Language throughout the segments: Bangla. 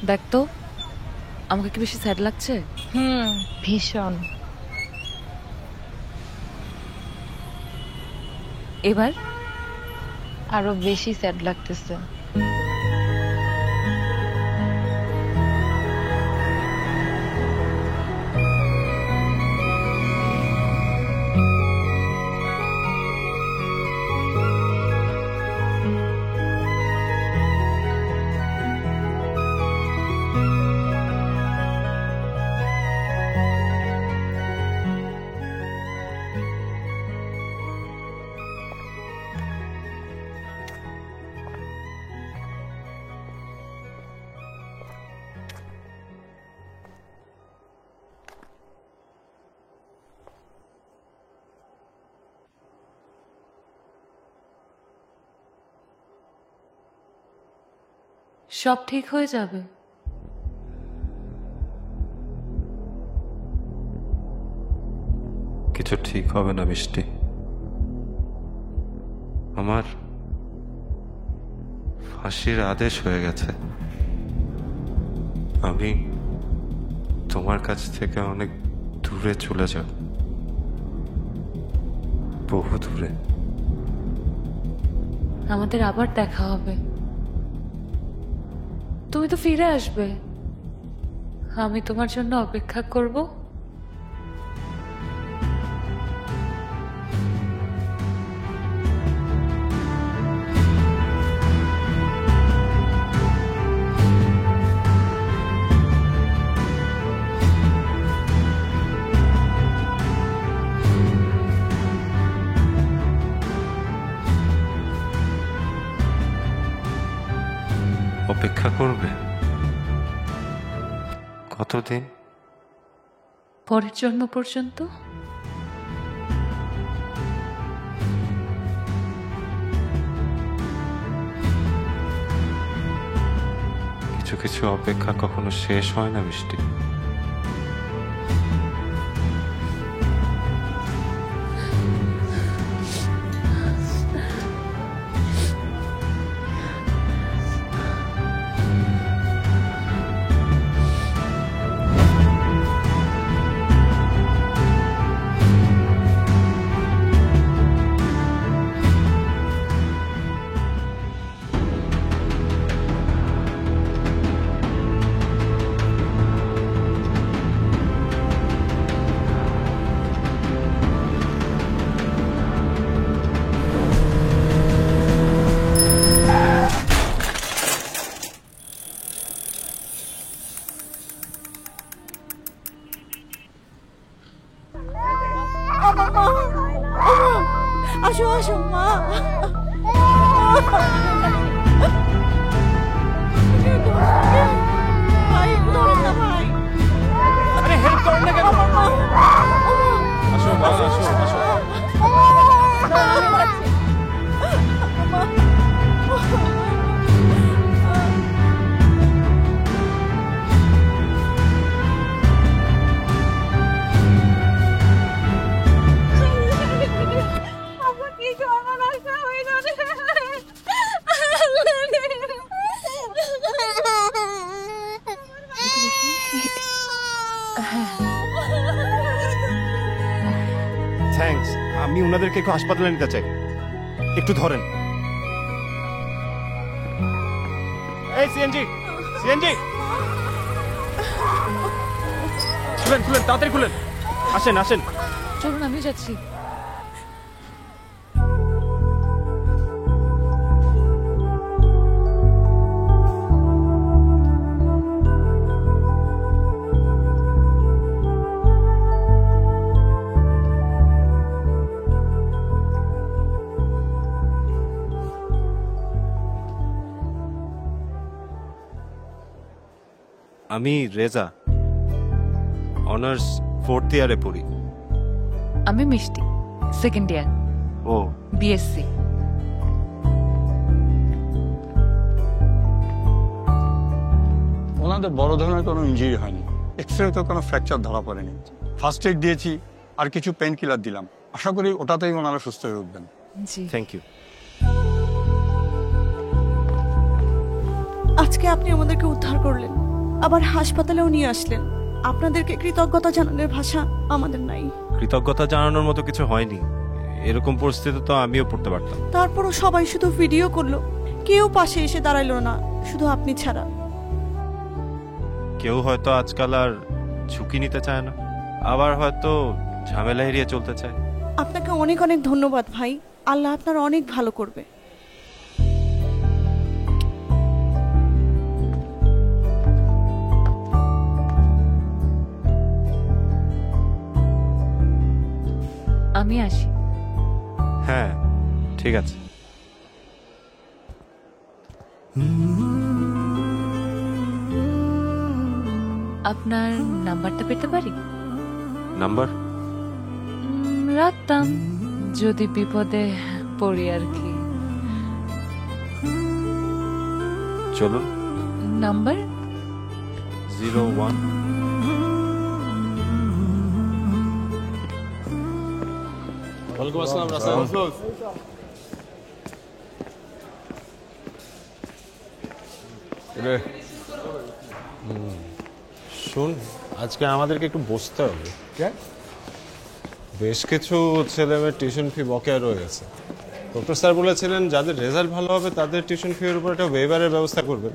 দেখ তো আমাকে কি বেশি স্যাড লাগছে? ভীষণ। এবার আরো বেশি স্যাড লাগতেছে। সব ঠিক হয়ে যাবে। কিছু ঠিক হবে না মিষ্টি। আমার ফাঁসির আদেশ হয়ে গেছে। আমি তোমার কাছ থেকে অনেক দূরে চলে যাব, বহু দূরে। আমাদের আবার দেখা হবে, তুমি তো ফিরে আসবে, আমি তোমার জন্য অপেক্ষা করব। অপেক্ষা করবে কতদিন? পরের জন্ম পর্যন্ত। কিছু কিছু অপেক্ষা কখনো শেষ হয় না মিষ্টি। আসো আসো মা। ভাই ধরো না ভাই। আরে হেল্প করো না কেন? আসো মা, আসো আসো। থ্যাঙ্কস, আমি ওনাদেরকে একটু হাসপাতালে নিতে চাই, একটু ধরেন। এই সিএনজি, সিএনজি খুলেন খুলেন, তাড়াতাড়ি খুলেন। আসেন আসেন। চলুন, আমি যাচ্ছি। আমি রেজা, অনার্স 4th ইয়ারে পড়ি। আমি মিষ্টি, 2nd ইয়ার, ও বিএসসি। ওনাদের বড় ধরনের কোনো ইনজুরি হয়নি, এক্সরেতে কোনো ফ্র্যাকচার ধরা পড়েনি। ফার্স্ট এড দিয়েছি, আর কিছু পেন কিলার দিলাম। আশা করি ওটাতেই ওনারা সুস্থ হয়ে উঠবেন। জি, থ্যাংক ইউ। আজকে আপনি আমাদেরকে উদ্ধার করলেন, আবার হাসপাতালেও নিয়ে আসলেন। আপনাদেরকে কৃতজ্ঞতা জানানোর ভাষা আমাদের নাই। কৃতজ্ঞতা জানানোর মতো কিছু হয়নি, এরকম পরিস্থিতি তো আমিও পড়তে পারতাম। তারপরও সবাই শুধু ভিডিও করলো, কেউ পাশে এসে দাঁড়াইলো না, শুধু আপনি ছাড়া। কেউ হয়তো আজকাল আর ঝুঁকি নিতে চায় না, আবার হয়তো ঝামেলা এড়িয়ে চলতে চায়। আপনাকে অনেক অনেক ধন্যবাদ ভাই, আল্লাহ আপনার অনেক ভালো করবে। আমি আসি। হ্যাঁ ঠিক আছে। আপনার নাম্বারটা পেতে পারি? নাম্বার? রাখতাম যদি বিপদে পড়ি আর কি। চলুন। নাম্বার 01 ওয়ালাইকুম আসসালাম রাসেল। শোন, আজকে আমাদেরকে একটু বসতে হবে। বেশ কিছু ছেলেমেয়ের টিউশন ফি বকেয়া রয়ে গেছে। ডক্টর স্যার বলেছিলেন যাদের রেজাল্ট ভালো হবে তাদের টিউশন ফি এর উপর একটা ওয়েভারের ব্যবস্থা করবেন,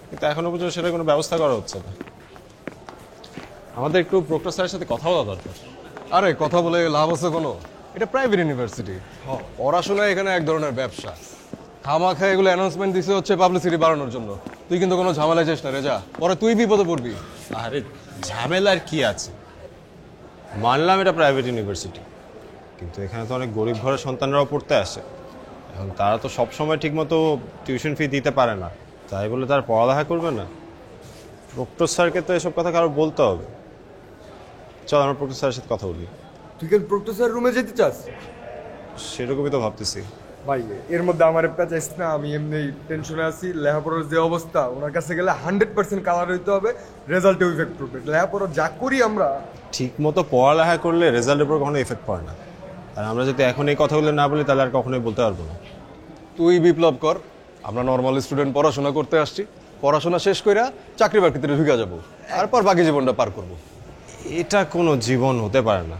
কিন্তু এখনো পর্যন্ত সেটা কোনো ব্যবস্থা করা হচ্ছে না। আমাদের একটু ডক্টর স্যারের সাথে কথা বলা দরকার। আরে কথা বলে লাভ আছে কোনো? এটা প্রাইভেট ইউনিভার্সিটি, পড়াশোনা এখানে এক ধরনের ব্যবসা। খামাখা এগুলো অ্যানাউন্সমেন্ট দিছে হচ্ছে পাবলিসিটি বাড়ানোর জন্য। তুই কিন্তু কোনো ঝামেলায় যাস না রেজা, পরে তুই বিপদে পড়বি। আরে ঝামেলার কি আছে, মানলাম এটা প্রাইভেট ইউনিভার্সিটি, কিন্তু এখানে তো অনেক গরিব ঘরের সন্তানরাও পড়তে আসে। এখন তারা তো সবসময় ঠিকমতো টিউশন ফি দিতে পারে না, তাই বলে তার পড়ালেখা করবে না? প্রক্টর স্যারকে তো এসব কথা কারো বলতে হবে। চল আমরা প্রক্টর স্যারের সাথে কথা বলি। তুই কি প্রক্টর স্যার রুমে যেতে চাস? সেরকমই তো ভাবতেছি। ভাই এর মধ্যে আমার চাইস না, আমি এমনি টেনশনে আছি। লেখাপড়ার যে অবস্থা, ওনার কাছে গেলে 100% কালার হইতে হবে, রেজাল্টেও ইফেক্ট পড়বে। লেখাপড়া যা করি আমরা, ঠিক মতো পড়ালেখা করলে রেজাল্টের উপর কখনো এফেক্ট পড়ে না। আর আমরা যদি এখন এই কথাগুলো না বলি তাহলে আর কখনোই বলতে পারবো না। তুই বিপ্লব কর, আমরা নর্মাল স্টুডেন্ট পড়াশোনা করতে আসছি, পড়াশোনা শেষ কইরা চাকরি বাকরিতে ঢুকে যাবো, তারপর বাকি জীবনটা পার করব। এটা কোনো জীবন হতে পারে না।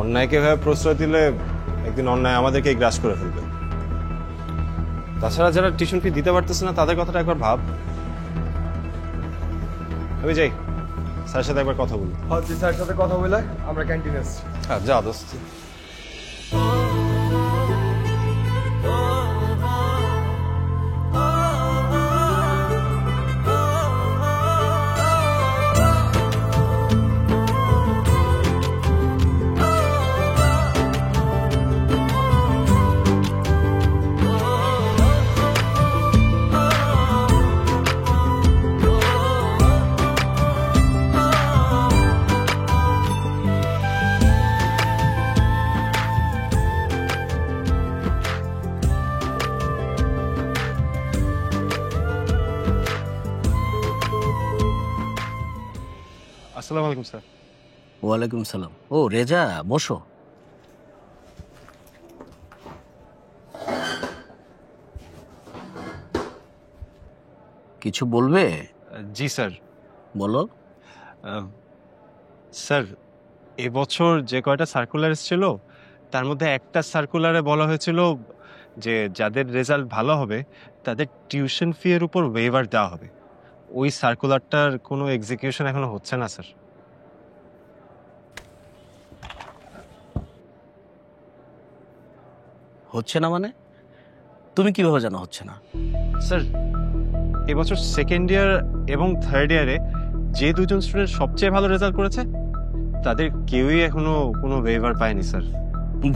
অন্যায়কে ভাবে প্রশ্রয় দিলে একদিন অন্যায় আমাদেরকেই গ্রাস করে ফেলবে। তাছাড়া যারা টিউশন ফি দিতে পারতেছে না তাদের কথাটা একবার ভাব। আমি যাই, স্যারের সাথে একবার কথা বলি। হচ্ছে স্যারের সাথে কথা বলে আমরা ক্যান্টিনে আসছি। হ্যাঁ যা দোস্ত। আসসালামু আলাইকুম স্যার। ওয়ালাইকুম সালাম। ও রেজা, বসো। কিছু বলবে? জি স্যার। বলো। স্যার, এবছর যে কয়টা সার্কুলার ছিল তার মধ্যে একটা সার্কুলারে বলা হয়েছিল যে যাদের রেজাল্ট ভালো হবে তাদের টিউশন ফি এর উপর ওয়েভার দেওয়া হবে। ওই সার্কুলারটার কোনো এক্সিকিউশন এখনো হচ্ছে না স্যার। হচ্ছে না মানে? তুমি কিভাবে জানো হচ্ছে না? স্যার, এবছর সেকেন্ড ইয়ার এবং থার্ড ইয়ারে যে দুজন স্টুডেন্ট সবচেয়ে ভালো রেজাল্ট করেছে তাদের কেউই এখনো কোনো ওয়েভার পায়নি স্যার।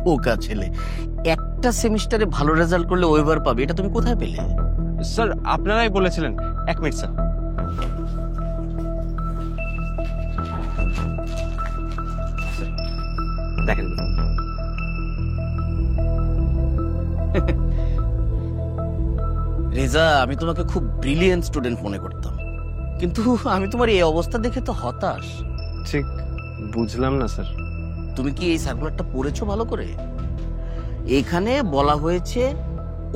বোকা ছেলে, একটা সেমিস্টারে ভালো রেজাল্ট করলে ওয়েভার পাবে, এটা তুমি কোথায় পেলে? স্যার আপনারাই বলেছিলেন। এক মিনিট স্যার। দেখেন, রেজা, আমি তোমাকে খুব ব্রিলিয়েন্ট স্টুডেন্ট মনে করতাম, কিন্তু আমি তোমার এই অবস্থা দেখে তো হতাশ। ঠিক বুঝলাম না স্যার। তুমি কি এই সার্কুলারটা পড়েছো ভালো করে? এখানে বলা হয়েছে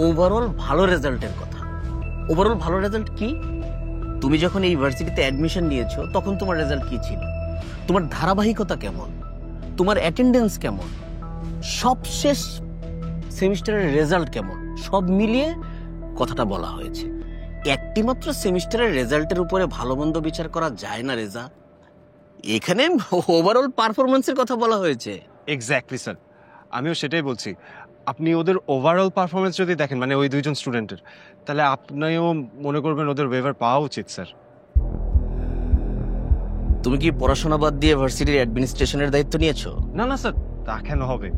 ওভারঅল ভালো রেজাল্টের কথা। ওভারঅল ভালো রেজাল্ট কি? তুমি যখন এই ইউনিভার্সিটিতে অ্যাডমিশন নিয়েছো তখন তোমার রেজাল্ট কি ছিল, তোমার ধারাবাহিকতা কেমন, তোমার অ্যাটেন্ডেন্স কেমন, সবশেষ সেমিস্টারের রেজাল্ট কেমন, সব মিলিয়ে কথাটা বলা হয়েছে। একটিমাত্র সেমিস্টারের রেজাল্টের উপরে ভালো মন্দ বিচার করা যায় না রেজা। এখানে ওভারঅল পারফরমেন্সের কথা বলা হয়েছে। এক্স্যাক্টলি স্যার, আমিও সেটাই বলছি। আপনি ওদের ওভারঅল পারফরমেন্স যদি দেখেন, মানে ওই দুইজন স্টুডেন্টের, তাহলে আপনিও মনে করবেন ওদের ওয়েভার পাওয়া উচিত স্যার। তুমি কি পড়াশোনা বাদ দিয়ে ভার্সিটির অ্যাডমিনিস্ট্রেশনের দায়িত্ব নিয়েছো? না না স্যার, তা কেন হবে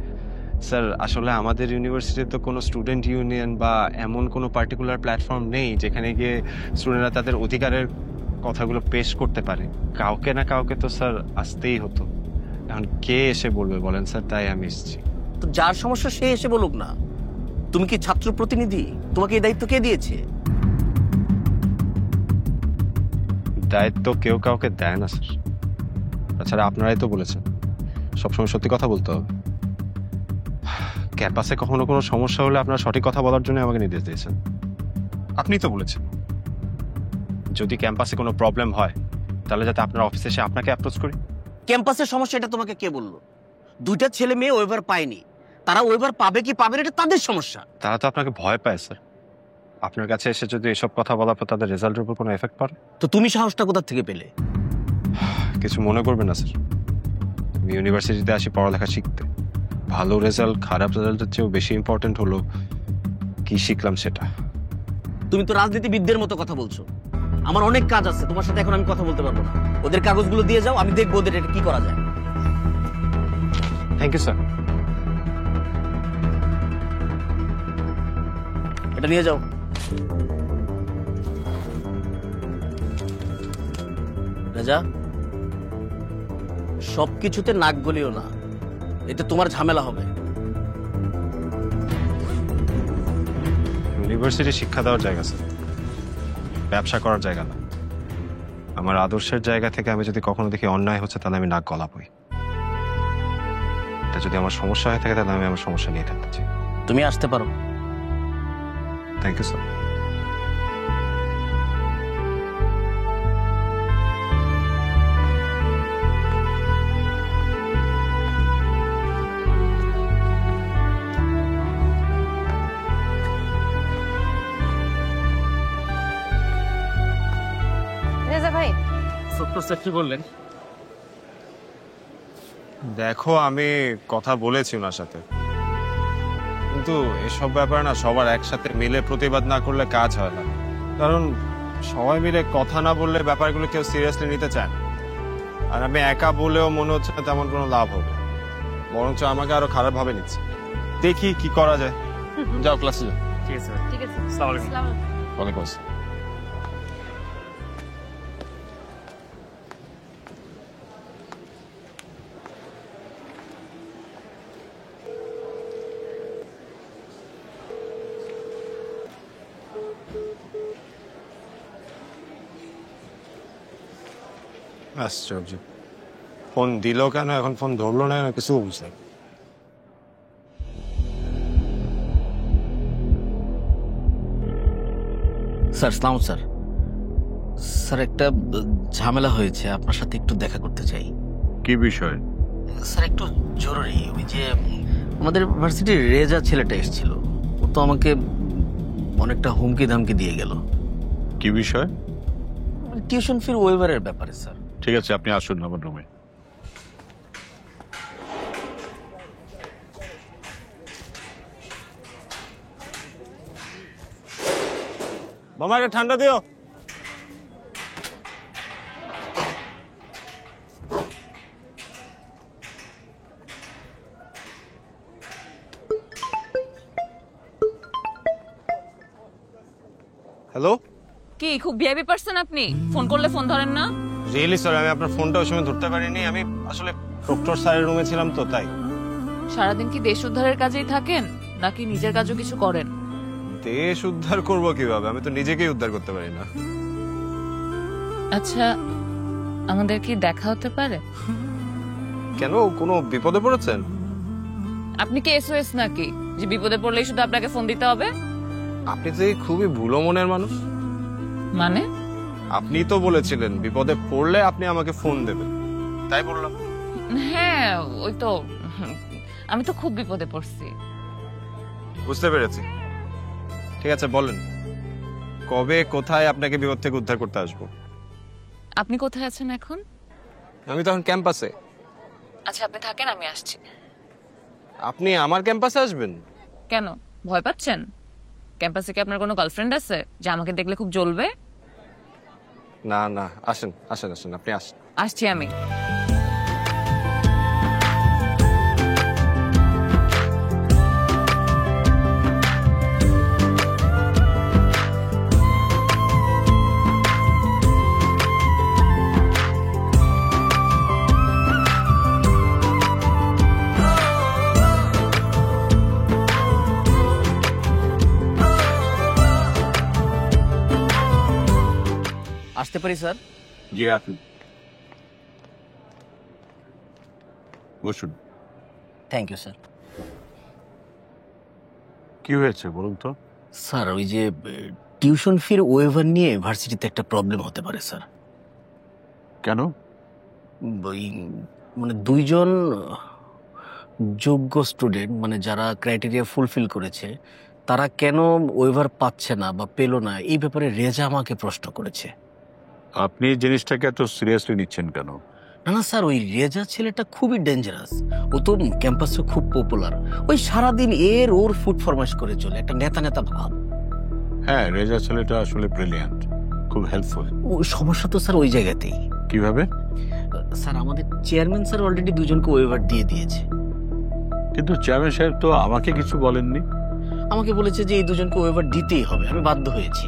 স্যার? আসলে আমাদের ইউনিভার্সিটিতে তো কোনো স্টুডেন্ট ইউনিয়ন বা এমন কোনো পার্টিকুলার প্ল্যাটফর্ম নেই যেখানে গিয়ে স্টুডেন্টরা তাদের অধিকারের কথাগুলো পেশ করতে পারে। কাউকে না কাউকে তো স্যার আসতেই হতো। এখন কে এসে বলবে বলেন স্যার? তাই আমি এসেছি। তো যার সমস্যা সে এসে বলুক না। তুমি কি ছাত্র প্রতিনিধি? তোমাকে এই দায়িত্ব কে দিয়েছে? দায়িত্ব কেউ কাউকে দেয় না স্যার। তাছাড়া আপনারাই তো বলেছেন সবসময় সত্যি কথা বলতে হবে। ক্যাম্পাসে কখনো কোনো সমস্যা হলে আপনারা সঠিক কথা বলার জন্য আমাকে নির্দেশ দিয়েছেন। আপনি তো বলেছেন যদি ক্যাম্পাসে কোনো প্রবলেম হয় তাহলে যাতে আপনার অফিসে এসে আপনাকে অ্যাপ্রোচ করি। ক্যাম্পাসের সমস্যা এটা তোমাকে কে বললো? দুইটা ছেলে মেয়ে ওয়েভার পায়নি, তারা ওয়েভার পাবে কি পাবে না এটা তাদের সমস্যা। তারা তো আপনাকে ভয় পায় স্যার। আপনার কাছে এসে যদি এসব কথা বলার পর তাদের রেজাল্টের উপর কোনো এফেক্ট পড়ে। তো তুমি সাহসটা কোথা থেকে পেলে? কিছু মনে করবেন না স্যার, আমি ইউনিভার্সিটিতে আসি পড়ালেখা শিখতে। ভালো রেজাল্ট খারাপ রেজাল্টের চেয়েও বেশি ইম্পর্টেন্ট হলো কি শিখলাম সেটা। তুমি তো রাজনীতিবিদদের মতো কথা বলছো। আমার অনেক কাজ আছে, তোমার সাথে এখন আমি কথা বলতে পারবো না। ওদের কাগজগুলো দিয়ে যাও, আমি দেখবো ওদের এটা কি করা যায়। Thank you sir. এটা নিয়ে যাও। রাজা, সবকিছুতে নাক গলিও না, এতে তোমার ঝামেলা হবে। ইউনিভার্সিটি শিক্ষা দেওয়ার জায়গা স্যার, ব্যবসা করার জায়গা না। আমার আদর্শের জায়গা থেকে আমি যদি কখনো দেখি অন্যায় হচ্ছে তাহলে আমি নাক গলাবই। এটা যদি আমার সমস্যা হয়ে থাকে তাহলে আমি আমার সমস্যা নিয়ে থাকতে চাই। তুমি আসতে পারো। Thank you sir. রেজা ভাই, ছোট্ট স্যার কি বললেন? দেখো, আমি কথা বলেছি ওনার সাথে, কিন্তু এসব ব্যাপারে না সবার একসাথে মিলে প্রতিবাদ না করলে কাজ হয় না। কারণ সবাই মিলে কথা না বললে ব্যাপারগুলো কেউ সিরিয়াসলি নিতে চায় না। আর আমি একা বলেও মনে হচ্ছে না তেমন কোনো লাভ হবে, বরঞ্চ আমাকে আরো খারাপ ভাবে নিচ্ছে। দেখি কি করা যায়। যাও ক্লাসে যাও। ঠিক আছে ঠিক আছে। ওয়ালাইকুম আসসালাম। আশ্চর্য, ফোন দিল কেন, এখন ফোন ধরলো না কেন, কিছু বুঝতে। স্যার সালাম স্যার। স্যার একটা ঝামেলা হয়েছে, আপনার সাথে একটু দেখা করতে চাই। কি বিষয়? স্যার একটু জরুরি। ওই যে আমাদের ভার্সিটির রেজা ছেলেটা এসেছিল, ও তো আমাকে অনেকটা হুমকি ধামকি দিয়ে গেল। কি বিষয়? টিউশন ফির ওয়েভারের ব্যাপারে স্যার। ঠিক আছে, আপনি আসুন আমার রুমে। মামাকে ঠান্ডা দিও। হ্যালো, কি খুব ভিআইপি পারসন আপনি? ফোন করলে ফোন ধরেন না? রিয়েলি সরি, আমি আপনার ফোনটা ওই সময় ধরতে পারিনি। আমি আসলে ডক্টর স্যারের রুমে ছিলাম তো তাই। সারাদিন কি দেশ উদ্ধারের কাজেই থাকেন নাকি নিজের কাজও কিছু করেন? দেশ উদ্ধার করব কিভাবে? আমি তো নিজেকেই উদ্ধার করতে পারি না। আচ্ছা, আমাদের কি দেখা হতে পারে? কেন, কোনো বিপদে পড়েছেন? আপনি কি এসওএস নাকি যে বিপদে পড়লেই শুধু আপনাকে ফোন দিতে হবে? আপনি তো খুবই ভুলো মনের মানুষ। মানে আপনি তো বলেছিলেন বিপদে পড়লে আপনি আমাকে ফোন দেবেন, তাই বললাম। হ্যাঁ ওই তো, আমি তো খুব বিপদে পড়ছি। বুঝতে পেরেছি। ঠিক আছে, বলেন কবে কোথায় আপনাকে বিপদ থেকে উদ্ধার করতে আসবো। আপনি কোথায় আছেন এখন? আমি তখন ক্যাম্পাসে। আচ্ছা আপনি থাকেন, আমি আসছি। আপনি আমার ক্যাম্পাসে আসবেন? কেন, ভয় পাচ্ছেন? ক্যাম্পাসে কি আপনার কোনো গার্লফ্রেন্ড আছে যে আমাকে দেখলে খুব জ্বলবে? না না, আসেন আসেন আসেন, আপনি আসেন। আসছি আমি। আসতে পারি স্যার? জি আসুন, বসুন। Thank you sir. কি হয়েছে বলুন তো? স্যার ওই যে টিউশন ফির ওয়েভার নিয়ে ভার্সিটিতে একটা প্রবলেম হতে পারে স্যার। কেন? ওই মানে দুইজন যোগ্য স্টুডেন্ট, মানে যারা ক্রাইটেরিয়া ফুলফিল করেছে, তারা কেন ওয়েভার পাচ্ছে না বা পেল না, এই ব্যাপারে রেজা আমাকে প্রশ্ন করেছে। আপনি জিনিসটাকে এত সিরিয়াসলি নিচ্ছেন কেন? না না স্যার, ওই রেজা ছেলেটা খুবই ডেঞ্জারাস। ও তো ক্যাম্পাসে খুব পপুলার। ওই সারাদিন ওর ফুড ফরমাইশ করে চলে, একটা নেতা নেতা ভাব। হ্যাঁ, রেজা ছেলেটা আসলে ব্রিলিয়ান্ট, খুব হেল্পফুল। ওই সমস্যা তো স্যার ওই জায়গাতেই। কিভাবে? স্যার আমাদের চেয়ারম্যান স্যার অলরেডি দুজনকে ওয়েভার দিয়ে দিয়েছে। কিন্তু চেয়ারম্যান সাহেব তো আমাকে কিছু বলেননি। আমাকে বলেছে যে এই দুজনকে ওয়েভার দিতেই হবে, আমি বাধ্য হয়েছি।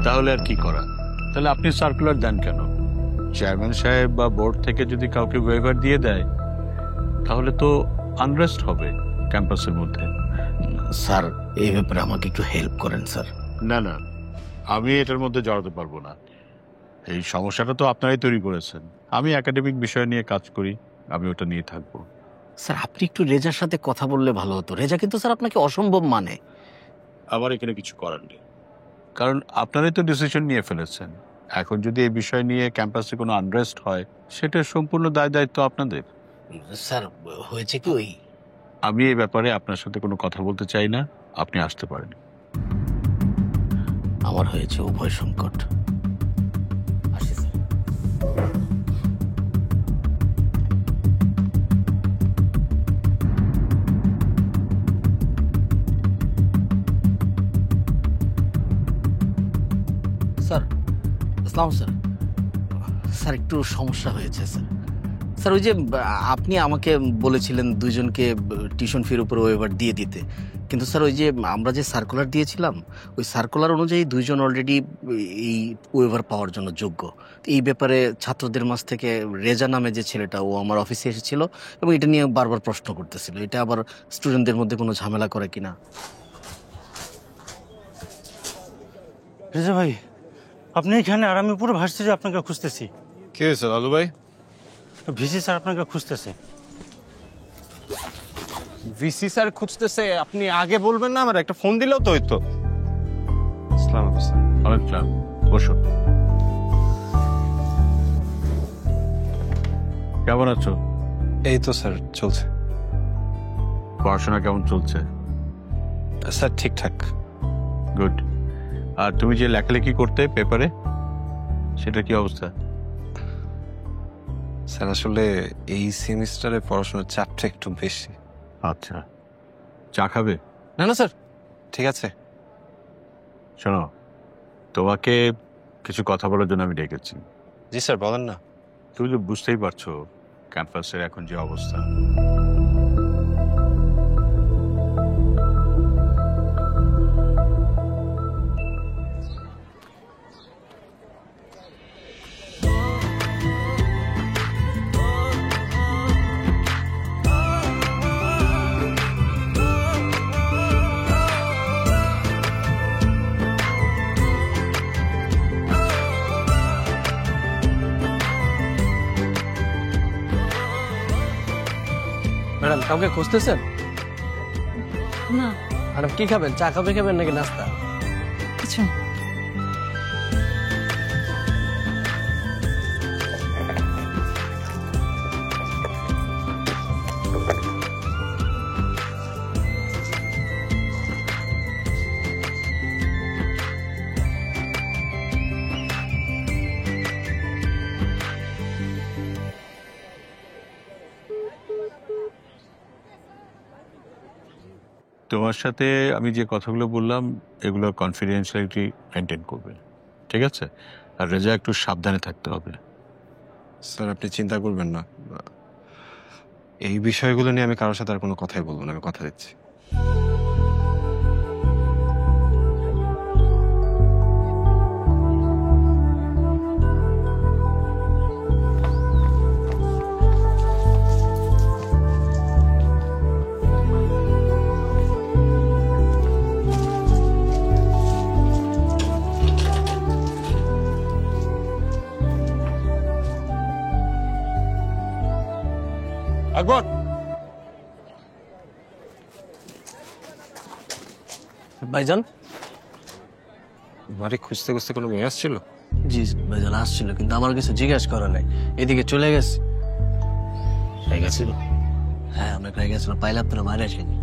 তাহলে আর কি করা? তাহলে আপনি সার্কুলার দেন কেন? চেয়ারম্যান সাহেব বা বোর্ড থেকে যদি কাউকে ওয়েভার দিয়ে দেয় তাহলে তো আনরেস্ট হবে ক্যাম্পাসের মধ্যে। স্যার এই ব্যাপারে আমাকে একটু হেল্প করেন স্যার। না না, আমি এটার মধ্যে জড়াতে পারবো না। এই সমস্যাটা তো আপনারাই তৈরি করেছেন। আমি একাডেমিক বিষয় নিয়ে কাজ করি, আমি ওটা নিয়ে থাকবো। স্যার আপনি একটু রেজার সাথে কথা বললে ভালো হতো। রেজা কিন্তু স্যার আপনাকে অসম্ভব মানে। আমার এখানে কিছু করার নেই, কারণ আপনারাই তো ডিসিশন নিয়ে ফেলেছেন। এখন যদি এই বিষয় নিয়ে ক্যাম্পাসে কোনো আনরেস্ট হয়, সেটার সম্পূর্ণ দায় দায়িত্ব আপনাদের। স্যার হয়েছে কি, ওই আমি এই ব্যাপারে আপনার সাথে কোনো কথা বলতে চাই না, আপনি আসতে পারেন। আমার হয়েছে উভয় সংকট। আসি স্যার। স্যার আসসালাম স্যার। স্যার একটু সমস্যা হয়েছে স্যার। স্যার ওই যে আপনি আমাকে বলেছিলেন দুইজনকে টিউশন ফির উপর ওয়েভার দিয়ে দিতে, কিন্তু স্যার ওই যে আমরা যে সার্কুলার দিয়েছিলাম, ওই সার্কুলার অনুযায়ী দুইজন অলরেডি এই ওয়েভার পাওয়ার জন্য যোগ্য। এই ব্যাপারে ছাত্রদের মাঝ থেকে রেজা নামে যে ছেলেটা, ও আমার অফিসে এসেছিল এবং এটা নিয়ে বারবার প্রশ্ন করতেছিল, এটা আবার স্টুডেন্টদের মধ্যে কোনো ঝামেলা করে কিনা। রেজা ভাই, আপনি এখানে? আর আমি পুরো ভার্সিটি আপনাকে খুঁজতেছি। কি হয়েছে লালু ভাই? ভিসি স্যার আপনাকে খুঁজতেছে। ভিসি স্যার খুঁজতেছে? আপনি আগে বলবেন না? আমার একটা ফোন দিলেও তো হইতো। আসসালামু আলাইকুম। ওয়ালাইকুম আসসালাম, বসুন। কেমন আছো? এই তো স্যার, চলছে। পড়াশোনা কেমন চলছে? স্যার ঠিকঠাক। গুড। আর তুমি যে লেখালেখি করতে পেপারে, সেটা কি অবস্থা? স্যার আসলে এই সেমিস্টারে পড়াশোনার চাপটা একটু বেশি। আচ্ছা, চা খাবে? না না স্যার, ঠিক আছে। শোনো, তোমাকে কিছু কথা বলার জন্য আমি ডেকেছি। জি স্যার, বলেন না। তুমি তো বুঝতেই পারছো ক্যাম্পাসের এখন যে অবস্থা। ম্যাডাম কাউকে খুঁজতেছেন? না ম্যাডাম কি খাবেন? চা খাবেন নাকি নাস্তা? কিছু না। তোমার সাথে আমি যে কথাগুলো বললাম এগুলো কনফিডেন্সিয়ালিটি মেনটেন করবে, ঠিক আছে? আর রেজা একটু সাবধানে থাকতে হবে। স্যার আপনি চিন্তা করবেন না, এই বিষয়গুলো নিয়ে আমি কারোর সাথে আর কোনো কথাই বলবো না, আমি কথা দিচ্ছি। আকবর, ভাইজান। বাড়ি খুঁজতে খুঁজতে কোনো মেয়ে আসছিল? জি ভাইজান আসছিল, কিন্তু আমার কিছু জিজ্ঞেস করা নাই, এদিকে চলে গেছে। গেছিল? হ্যাঁ অনেক রেগে গেছিল, পাইলে আপনারা মারে আসেনি।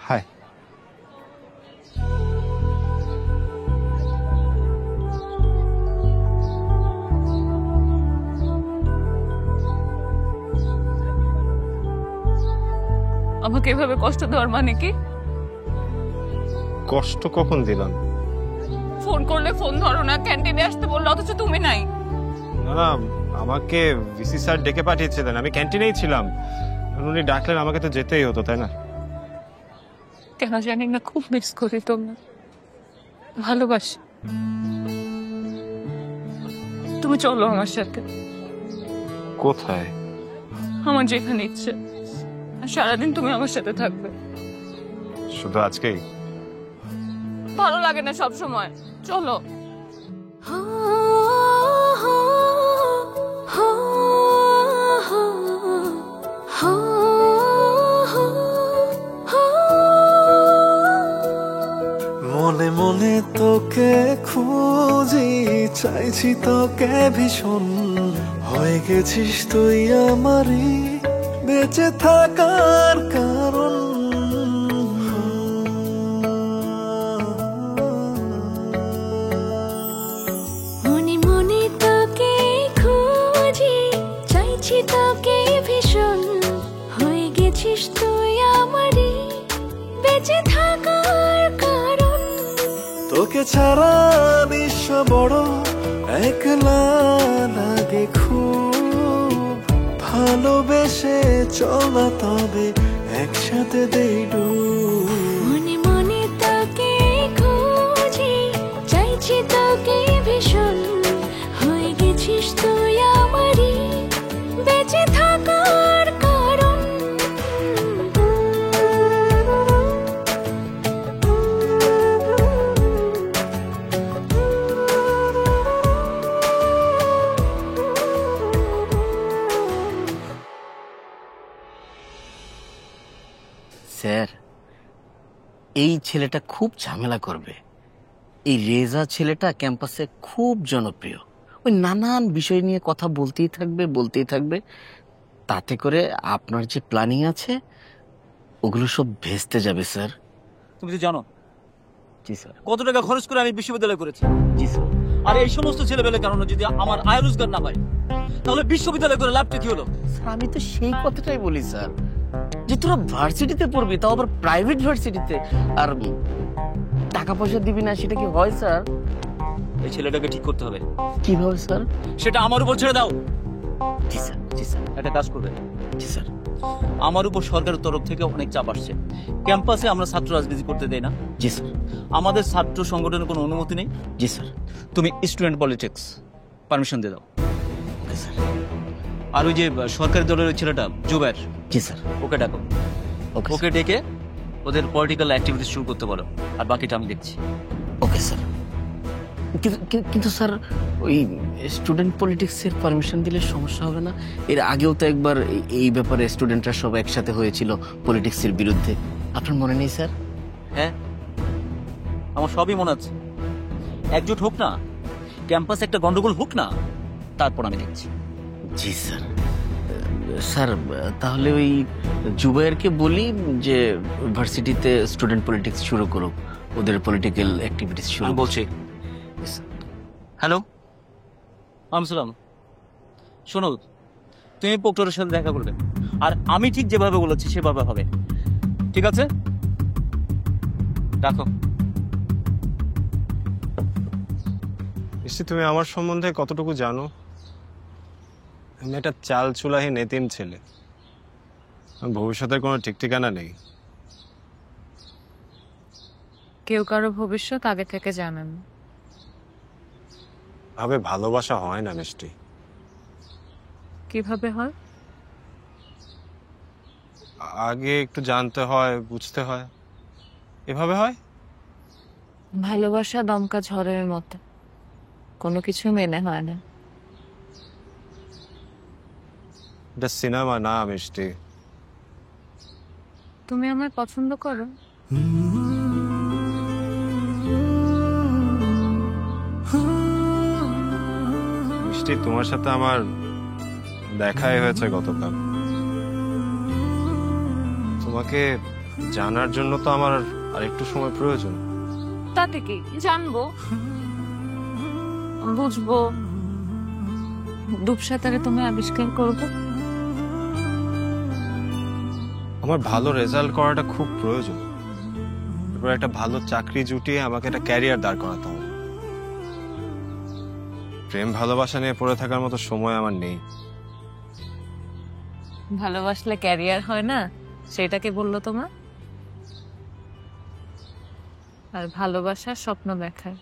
হাই। আমাকে এভাবে কষ্ট দেওয়ার মানে কি? কষ্ট কখন দিলাম? ফোন করলে ফোন ধরো না, ক্যান্টিনে আসতে বললো অথচ তুমি নাই। না না, আমাকে ভিসি স্যার ডেকে পাঠিয়েছিলেন, আমি ক্যান্টিনেই ছিলাম। উনি ডাকলেন, আমাকে তো যেতেই হতো, তাই না? কেন জানি না, খুব মিস করি তোমার, ভালোবাসি। তুমি চলো আমার সাথে। কোথায়? আমার যেখানে ইচ্ছে, সারাদিন তুমি আমার সাথে থাকবে। শুধু আজকেই? ভালো লাগে না সব সময়, চলো। মনে মনে তোকে খুঁজি, চাইছি তোকে ভীষণ, হয়ে গেছিস তুই আমারই বেঁচে থাকার কারণ। মনে মনে তোকে খুঁজি, চাইছি তোকে ভীষণ, হয়ে গেছিস তুই আমারই বেঁচে থাকার কারণ। তোকে ছাড়া বিশ্ব বড় একলা লাগে খুব, ভালোবেসে চলা তবে একসাথে দেই ডুব। মনে মনে তোকে খুঁজি, চাইছি তোকে ভীষণ, হয়ে গেছিস তুই আমারই বেঁচে থাকার কারণ। স্যার, এই ছেলেটা খুব ঝামেলা করবে। এই রেজা ছেলেটা ক্যাম্পাসে খুব জনপ্রিয়, ওই নানান বিষয় নিয়ে কথা বলতেই থাকবে। তাতে করে আপনার যে প্ল্যানিং আছে ওগুলো সব ভেস্তে যাবে স্যার। তুমি তো জানো জি স্যার কত টাকা খরচ করে আমি বিশ্ববিদ্যালয় করেছি। জি স্যার। আর এই সমস্ত ছেলেবেলের কারণে যদি আমার আয় রোজগার না পাই, তাহলে বিশ্ববিদ্যালয় করে লাভটা কি হলো? স্যার আমি তো সেই কথাটাই বলি স্যার, যে তোরা ভার্সিটিতে পড়বি, তাও আবার প্রাইভেট ভার্সিটিতে, আর টাকা পয়সা দিবি না, সেটা কি হয় স্যার? এই ছেলেটাকে ঠিক করতে হবে। কিভাবে স্যার? সেটা আমার উপর ছেড়ে দাও। জি স্যার। জি স্যার। একটা কাজ করবে। জি স্যার। আমার উপর সরকারের তরফ থেকে অনেক চাপ আসছে, ক্যাম্পাসে আমরা ছাত্র রাজনীতি করতে দেই না। জি স্যার। আমাদের ছাত্র সংগঠনের কোনো অনুমতি নেই। জি স্যার। তুমি স্টুডেন্ট পলিটিক্স পারমিশন দিয়ে দাও। Okay sir. আর ওই যে সরকারি দলের ওই ছেলেটা জুবায়ের, জি স্যার, ওকে ডাকো। ওকে ডেকে ওদের পলিটিক্যাল অ্যাক্টিভিটি শুরু করতে বলো, আর বাকিটা আমি দেখছি। Okay sir. কিন্তু স্যার ওই স্টুডেন্ট পলিটিক্সের পারমিশন দিলে সমস্যা হবে না? এর আগেও তো একবার এই ব্যাপারে স্টুডেন্টরা সব একসাথে হয়েছিল পলিটিক্সের বিরুদ্ধে, আপনার মনে নেই স্যার? হ্যাঁ আমার সবই মনে আছে। একজোট হোক না, ক্যাম্পাসে একটা গন্ডগোল হোক না, তারপর আমি দেখছি। জি স্যার। স্যার তাহলে ওই জুবায়েরকে বলি যে ভার্সিটিতে স্টুডেন্ট পলিটিক্স শুরু করুক, ওদের পলিটিক্যাল অ্যাক্টিভিটিস শুরু। আমি বলছি হাফিজ। হ্যালো, আমসালাম। শোনো, তুমি প্রক্টরের সাথে দেখা করবে, আর আমি ঠিক যেভাবে বলেছি সেভাবে হবে, ঠিক আছে? রাখো। নিশ্চয়ই তুমি আমার সম্বন্ধে কতটুকু জানো? আমি একটা চাল চুলাহীন এতিম ছেলে, ভবিষ্যতের কোনো ঠিক ঠিকানা নেই। কেউ কারো ভবিষ্যৎ আগে থেকে জানেন। ভাবে ভালোবাসা হয় না মিষ্টি। কিভাবে হয়? আগে একটু জানতে হয়, বুঝতে হয়, এভাবে হয়। ভালোবাসা দমকা ঝড়ের মতো, কোনো কিছু মেনে হয় না। এটা সিনেমা না মিষ্টি। তুমি আমায় পছন্দ করো? মিষ্টি, তোমার সাথে আমার দেখাই হয়েছে গতকাল। তোমাকে জানার জন্য তো আমার আর একটু সময় প্রয়োজন। তাতে কি, জানবো, বুঝবো, ডুবসাঁতারে তুমি আবিষ্কার করবো। আমার ভালো রেজাল্ট করাটা খুব প্রয়োজন। এরপর একটা ভালো চাকরি জুটিয়ে আমাকে একটা ক্যারিয়ার দাঁড় করাতে হবে। প্রেম ভালোবাসা নিয়ে পড়ে থাকার মতো সময় আমার নেই। ভালোবাসলে ক্যারিয়ার হয় না, সেটাকে বললো তোমার? আর ভালোবাসার স্বপ্ন দেখায়।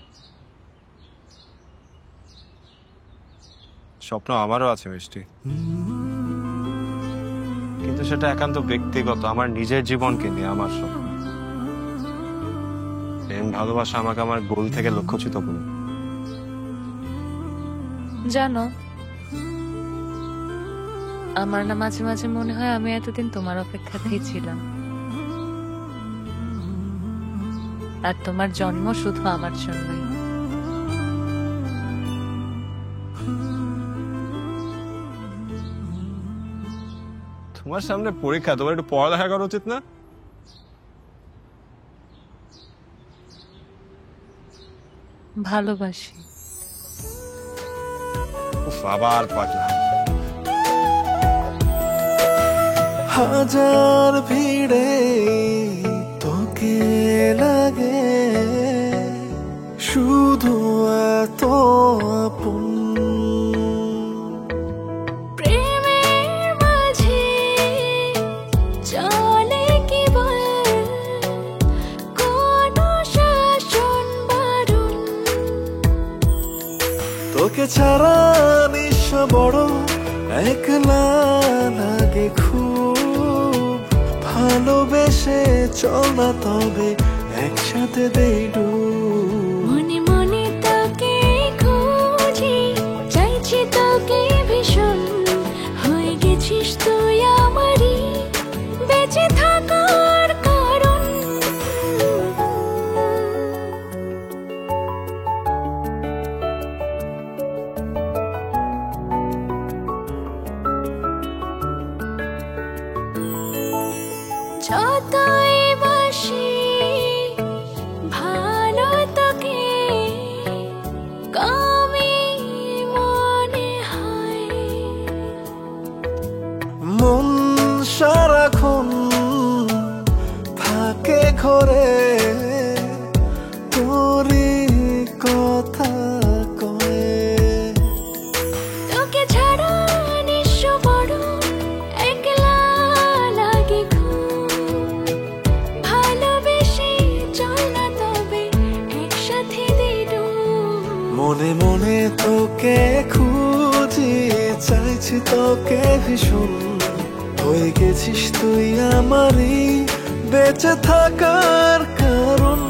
স্বপ্ন আমারও আছে মিষ্টি, কিন্তু সেটা একান্ত ব্যক্তিগত, আমার নিজের জীবনকে নিয়ে আমার স্বপ্ন। প্রেম ভালোবাসা আমাকে আমার গোল থেকে লক্ষ্যচ্যুত করবে। জানো, আমার না মাঝে মাঝে মনে হয় আমি এতদিন তোমার অপেক্ষাতেই ছিলাম, আর তোমার জন্ম শুধু আমার জন্যই। তোমার সামনে পরীক্ষা, তোমার একটু পড়ালেখা করা উচিত না? ভালোবাসি। আবার পাগলা। হাজার ভিড়ে তোকে লাগে শুধু এত আপন। প্রেমের মাঝে চলে কেবল কোনো শাসন বারণ। তোকে ছাড়া নিঃস্ব বড় একলা লাগে খুব। ভালোবেসে চল না তবে একসাথে দেই ডুব। মনে মনে তোকে খুঁজি, চাইছি তোকে ভীষণ। হয়ে গেছিস তুই আমারই বেঁচে থাকার কারণ। যতই বাসি ভালো তোকে, কমই মনে হয়। মন সারাক্ষণ থাকে ঘরে তোরই কথা কয়ে। তোকে ছাড়া নিঃস্ব বড় একলা লাগে খুব। ভালোবেসে চল না তবে একসাথে দেই ডুব। মনে মনে তোকে খুঁজি, চাইছি তোকে ভীষণ। হয়ে গেছিস তুই আমারই বেঁচে থাকার কারণ।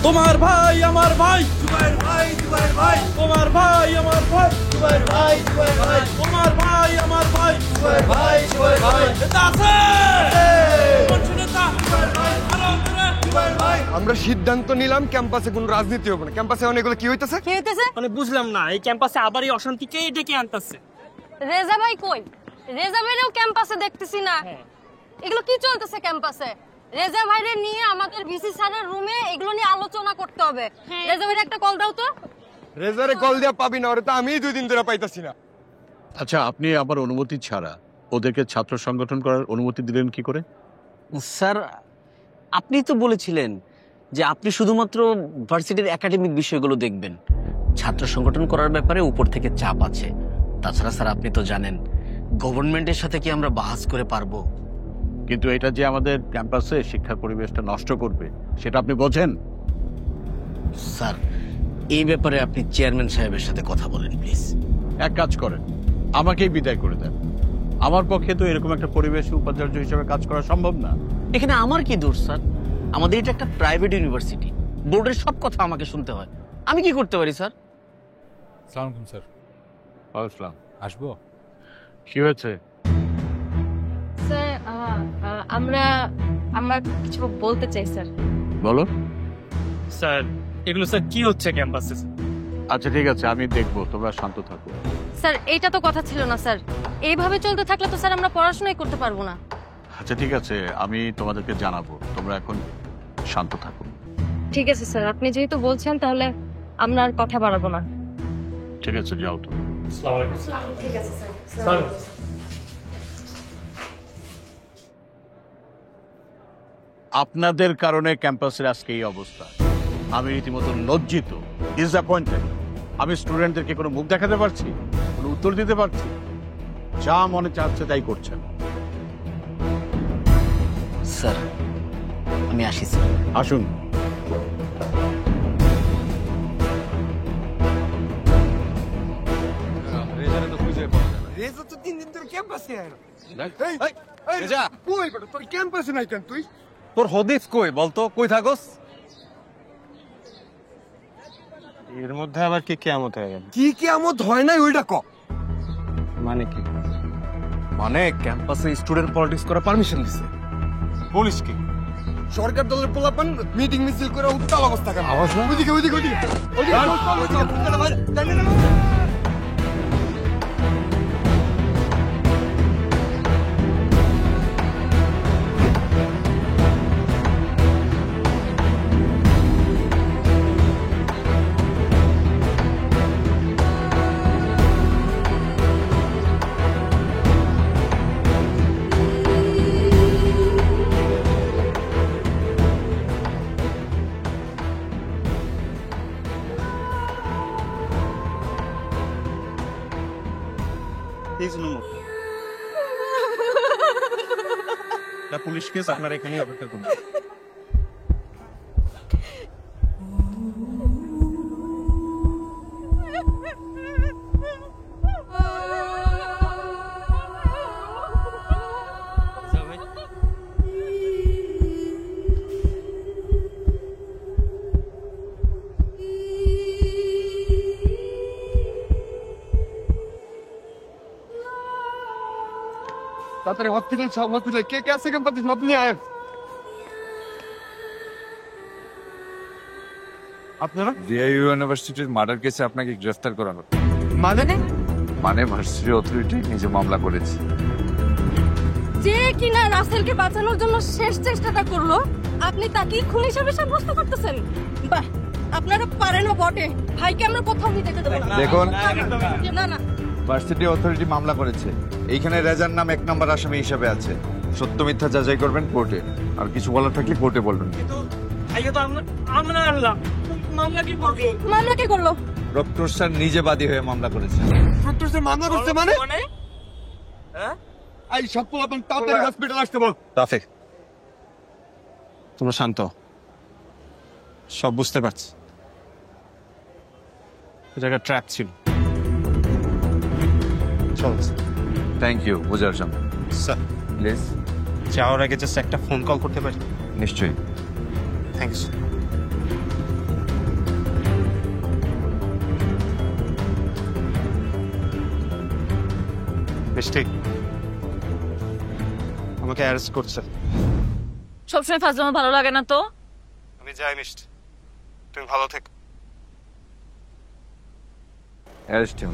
তোমার ভাই আমার ভাই জুবাইর ভাই, জুবাইর ভাই তোমার ভাই আমার ভাই, জুবাইর ভাই, জুবাইর ভাই তোমার ভাই আমার ভাই, জুবাইর ভাই, জুবাইর ভাই। এটা আছে কোন শুনেতা? জুবাইর ভাই আরো করে, জুবাইর ভাই আমরা সিদ্ধান্ত নিলাম ক্যাম্পাসে কোনো রাজনীতি হবে না। ক্যাম্পাসে অনেকগুলো কি হইতেছে? কি হইতেছে? মানে বুঝলাম না, এই ক্যাম্পাসে আবার এই অশান্তি কে ডেকে আনতেছে? রেজা ভাই কই? রেজা ভাইরেও ক্যাম্পাসে দেখতেছি না। এগুলো কি চলতেছে ক্যাম্পাসে? রেজা ভাইরে নিয়ে আমাদের ভিসি স্যারের রুমে এগুলো নিয়ে আলোচনা করতে হবে। রেজা ভাইরে একটা কল দাও তো। রেজারে কল দিয়া পাবি না, ওরে তো আমি 2 দিন ধরে পাইতাছি না। আচ্ছা, আপনি আমার অনুমতি ছাড়া ওদেরকে ছাত্র সংগঠন করার অনুমতি দিলেন কি করে? স্যার, আপনি তো বলেছিলেন যে আপনি শুধুমাত্র ভার্সিটির একাডেমিক বিষয়গুলো দেখবেন, ছাত্র সংগঠন করার ব্যাপারে উপর থেকে চাপ আছে। তাছাড়া স্যার আপনি তো জানেন গভর্নমেন্টের সাথে কি আমরা বাহাস করে পারবো? কিন্তু এটা যে আমাদের ক্যাম্পাসে শিক্ষার পরিবেশটা নষ্ট করবে সেটা আপনি বোঝেন? স্যার, এই ব্যাপারে আপনি চেয়ারম্যান সাহেবের সাথে কথা বলেন প্লিজ। এক কাজ করেন, আমাকেই বিদায় করে দেন। আমার পক্ষে তো এরকম একটা পরিবেশে উপাচার্য হিসেবে কাজ করা সম্ভব না। এখানে আমার কি দোষ স্যার? আমাদের এটা একটা প্রাইভেট ইউনিভার্সিটি, বোর্ডের সব কথা আমাকে শুনতে হয়। আমি কি করতে পারি স্যার? আসসালামু আলাইকুম স্যার। আসসালাম। আসবো? কি হয়েছে? স্যার আমরা কিছু বলতে চাই স্যার। বলো। স্যার এগুলো স্যার কি হচ্ছে ক্যাম্পাসে? আচ্ছা ঠিক আছে, আমি দেখবো, তোমরা শান্ত থাকো। স্যার এইটা তো কথা ছিল না স্যার। এইভাবে চলতে থাকলে তো স্যার আমরা পড়াশোনাই করতে পারবো না। আচ্ছা ঠিক আছে, আমি তোমাদেরকে জানাবো, তোমরা এখন শান্ত থাকো। ঠিক আছে স্যার, আপনি যেহেতু বলছেন তাহলে আমরা আর কথা বাড়াবো না। ঠিক আছে, যাও তো। ঠিক আছে স্যার। আপনাদের কারণে ক্যাম্পাসের আজকে এই অবস্থা। আমি রীতিমতো লজ্জিত, ডিসঅ্যাপয়েন্টেড। আমি স্টুডেন্টদেরকে কোনো মুখ দেখাতে পারছি, কোনো উত্তর দিতে পারছি? যা মনে চাচ্ছে তাই করছেন। স্যার আমি আসি স্যার। আসুন। রেজারে তো খুঁজে পাওয়া যায় না। রেজা তো 3 দিন ধরে ক্যাম্পাসে আয় না। এই রেজা, কই বেটা তোর ক্যাম্পাসে নাই কেন তুই? তোর হদিস কই বলতো, কই থাকস? এর মধ্যে আবার কি কিয়ামত হয়ে গেল? কি কিয়ামত হয় নাই ওইটা ক। মানে কি? মানে ক্যাম্পাসে স্টুডেন্ট পলিটিক্স করার পারমিশন দিছে। পুলিশ কি? সরকার দলের পোলাপান মিটিং মিছিল করে উত্তাল অবস্থা কেন? আওয়াজ না? ওইদিকে ওইদিকে ওইদিকে পুলিশ কেস, আপনারা এখানে অপেক্ষা করুন। তাড়াতাড়ি হসপিটাল সব হসপিটাল কে কে আছে ক্যাম্পাসে সব নিয়ে আয়। আপনারা ডিআইইউ ইউনিভার্সিটির মার্ডার কেসে আপনাকে গ্রেফতার করা হলো। মানে ভার্সিটি অথরিটি নিজে মামলা করেছে। যে কিনা রাসেলকে বাঁচানোর জন্য শেষ চেষ্টাটা করলো, আপনি তাকেই খুন হিসেবে সাব্যস্ত করতেছেন? বাহ, আপনারা পারেনও বটে। ভাইকে আমরা কোথাও নিতে যেতে দেব না। দেখুন, না না, ভার্সিটি অথরিটি মামলা করেছে। এইখানে রেজার নাম 1 নম্বর আসামি হিসেবে আছে। সত্য মিথ্যা যাচাই করবেন কোর্টে। আর কিছু বলার থাকলে কোর্টে বলবেন। মামলা কে করলো? ডক্টর স্যার নিজে বাদী হয়ে মামলা করেছে। ডক্টর স্যার মামলা করছে মানে? হ্যাঁ, এই সব পোলাপান তাড়াতাড়ি হসপিটাল আসতে বল। রাফিক, তোমরা শান্ত। সব বুঝতে পারছি, এটা একটা ট্র্যাপ ছিল। চল। থ্যাংক ইউ বুঝার জন্য। স্যার প্লিজ যাওয়ার আগে জাস্ট একটা ফোন কল করতে পারি? নিশ্চয়ই। থ্যাংকস। মিস্টেক, আমাকে অ্যারেস্ট করছে। সবসময় ফাজলামো ভালো লাগে না তো? আমি যাই মিষ্টি, তুমি ভালো থেকো। Arrest him.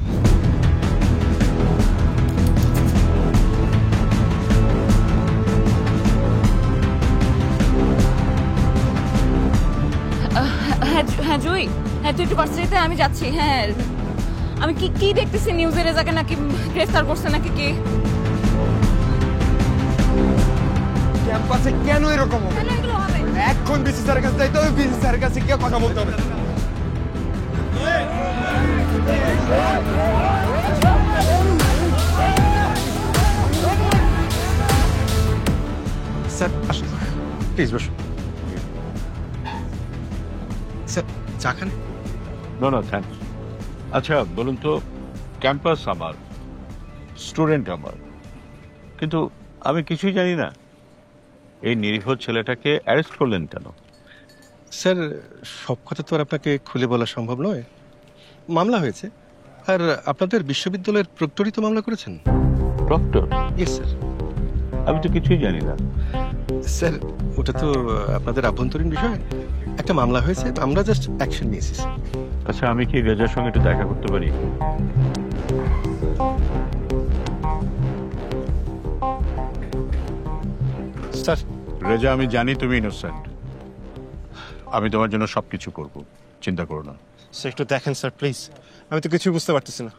হ্যাঁ জুই, হ্যাঁ তুই একটু ভার্সিটিতে, আমি যাচ্ছি। হ্যাঁ আমি কি কি দেখতেছি নিউজে, রেজাকে নাকি গ্রেফতার করছে নাকি কি। ক্যাম্পাসে কেন এরকম হবে? এখন বিসি স্যারের কাছে যাইতে হবে, বিসি স্যারের কাছে গিয়ে কথা বলতে হবে। স্যার আসুন, প্লিজ বসুন। স্যার চা খান? No no thanks. আচ্ছা বলুন তো, ক্যাম্পাস আমার, স্টুডেন্ট আমার, কিন্তু আমি কিছুই জানি না। এই নিরীহ ছেলেটাকে অ্যারেস্ট করলেন কেন? স্যার সব কথা তো আর আপনাকে খুলে বলা সম্ভব নয়। মামলা হয়েছে, আর আপনাদের বিশ্ববিদ্যালয়ের প্রক্টরই তো মামলা করেছেন। প্রক্টর? Yes sir. আমি তো কিছুই জানি না। স্যার ওটা তো আপনাদের আভ্যন্তরীণ বিষয়। একটা মামলা হয়েছে, আমরা জাস্ট অ্যাকশন নিয়েছি। আচ্ছা আমি কি রেজার সঙ্গে একটু দেখা করতে পারি? স্যার রেজা, আমি জানি তুমি ইনোসেন্ট, আমি তোমার জন্য সবকিছু করব, চিন্তা করো না। স্যার একটু দেখেন স্যার প্লিজ, আমি তো কিছুই বুঝতে পারতেছি না।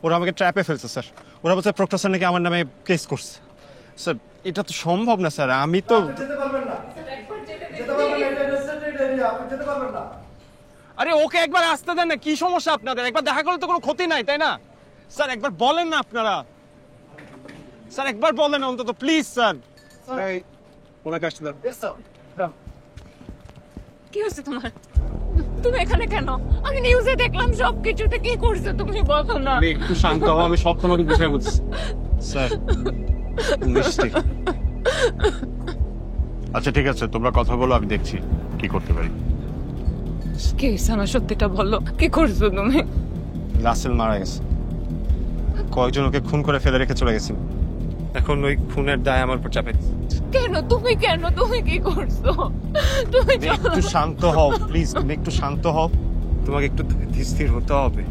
ওরা আমাকে ট্র্যাপে ফেলছে স্যার। ওরা বলছে প্রক্টর স্যার নাকি আমার নামে কেস করছে। স্যার এটা তো সম্ভব না স্যার, আমি তো আরে ওকে একবার আসতে দেন না, কি সমস্যা আপনাদের? একবার দেখা করলে তো কোনো ক্ষতি নাই, তাই না? স্যার একবার বলেন না আপনারা, স্যার একবার বলেন অন্তত প্লিজ স্যার। ওনাকে আসতে দেন। কি হয়েছে তোমার? তুমি এখানে কেন? আমি নিউজে দেখলাম সবকিছুতে, কি করছো তুমি বলো না। একটু শান্ত হও, আমি সব তোমাকে বুঝাই বলছি। স্যার মিষ্টি। আচ্ছা ঠিক আছে, তোমরা কথা বলো, আমি দেখছি কি করতে পারি। কি সানা, সত্যিটা বলো, কি করছো তুমি? রাসেল মারা গেছে, কয়েকজন ওকে খুন করে ফেলে রেখে চলে গেছিল। এখন ওই খুনের দায় আমার উপর চাপে। কেন তুমি, কেন তুমি কি করছো? তুমি একটু শান্ত হও প্লিজ, তুমি একটু শান্ত হও, তোমাকে একটু স্থির হতে হবে।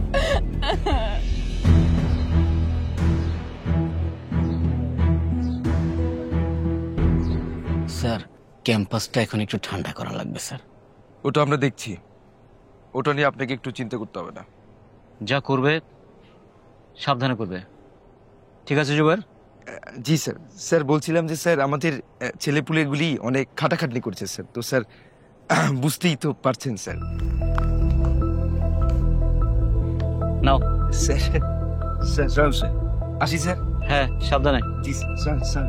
স্যার ক্যাম্পাসটা এখন একটু ঠান্ডা করা লাগবে স্যার। ওটা আমরা দেখছি, ওটা নিয়ে আপনাকে একটু চিন্তা করতে হবে না। যা করবে সাবধানে করবে, ঠিক আছে জুবাইর? জি স্যার। স্যার বলছিলাম যে স্যার আমাদের ছেলেপুলেগুলি অনেক খাটাখাটনি করছে স্যার, তো স্যার বুঝতেই তো পারছেন স্যার। নাও স্যার। স্যার স্যার স্যার আসি স্যার। হ্যাঁ সাবধানে। জি স্যার। স্যার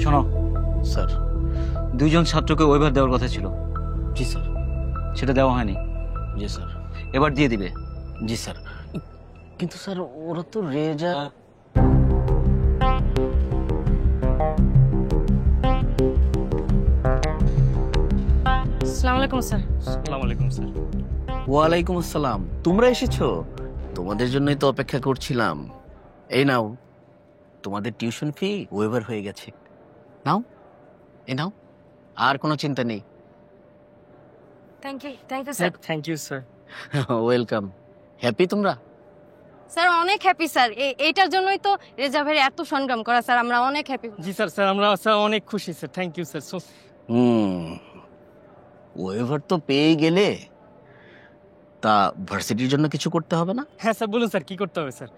শোনো স্যার, দুইজন ছাত্রকে ওয়েভার দেওয়ার কথা ছিল। জি স্যার। সেটা দেওয়া হয়নি। জি স্যার। এবার দিয়ে দিবে। জি স্যার। কিন্তু স্যার ওরা তো রেজা। আসসালামু আলাইকুম স্যার। আসসালামু আলাইকুম স্যার। ওয়ালাইকুম আসসালাম। তোমরা এসেছো? তোমাদের জন্যই তো অপেক্ষা করছিলাম। এই নাও, তোমাদের টিউশন ফি ওয়েভার হয়ে গেছে। নাও, এই নাও, আর কোনো চিন্তা নেই। Thank you sir. Thank you sir. Welcome. Happy তোমরা? স্যার অনেক হ্যাপি স্যার, এইটার জন্যই তো রেজা ভাইয়ের এত সংগ্রাম করা স্যার, আমরা অনেক হ্যাপি। জি স্যার, স্যার আমরা স্যার অনেক খুশি sir. Thank you sir. Waiver তো পেয়ে গেলে, তা ভার্সিটির জন্য কিছু করতে হবে না? হ্যাঁ স্যার বলুন স্যার, কি করতে হবে স্যার?